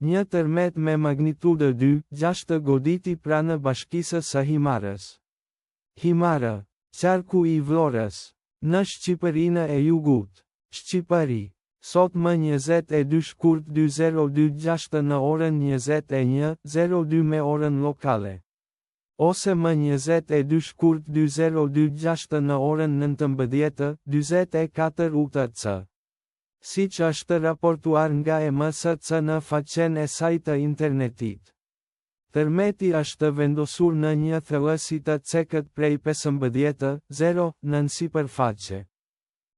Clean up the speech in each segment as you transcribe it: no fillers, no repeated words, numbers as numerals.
Një tërmet me magnitudë 2,6 të goditi pranë bashkisë së Himarës. Himara, qarku i Vlorës. Në Shqipërinë e Jugut. Shqipëri. Sot më 22 shkurt 2026 në orën 21:02 me orën lokale. Ose më 22 shkurt 2026 në orën 19:44 UTC. Siç është raportuar nga MSC në faqen e saj të internetit. Tërmeti është vendosur në një thellësi të cekët prej 15:0 nën sipërfaqe.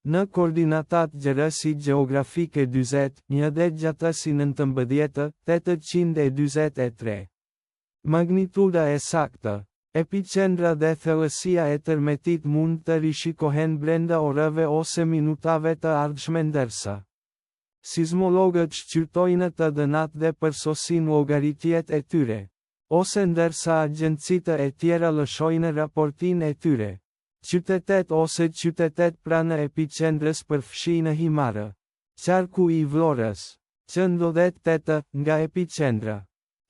Në koordinatat gjerësi gjeografike 40, një dhe gjatësi 19,823. Magnituda e saktë. Epicendra dhe thellësia e tërmetit mund të rishikohen brenda orëve ose minutave të ardhshme ndërsa sismologët shqyrtojnë të dhënat dhe përsosin llogaritjet e tyre, ose ndërsa agjencitë e tjera lëshojnë raportin e tyre. Qytetet ose qytetet pranë epicendrës përfshijnë Himarë. Qarku i Vlorës, që ndodhet 8 nga epicendra.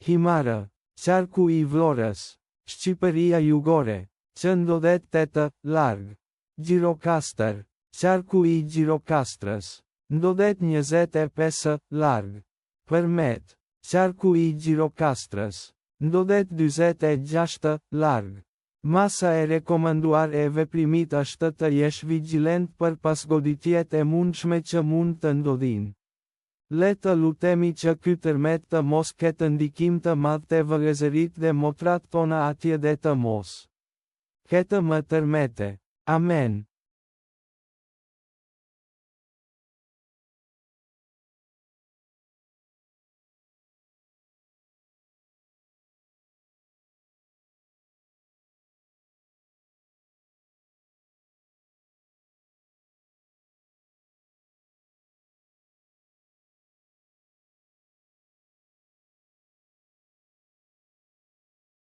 Himarë, qarku i Vlorës. Shqipëria Jugore, që ndodhet 8 larg. Gjirokastër, qarku i Gjirokastrës, ndodhet 25 larg. Përmet, qarku i Gjirokastrës, ndodhet 46 larg. Masa e rekomanduar e veprimit është të jesh vigjilent për pasgoditjet e mundshme që mund të ndodhin. Le të lutemi që ky tërmet të mos ketë ndikim të madh te vëllezërit dhe motrat tona atje dhe të mos ketë më tërmete. Amen.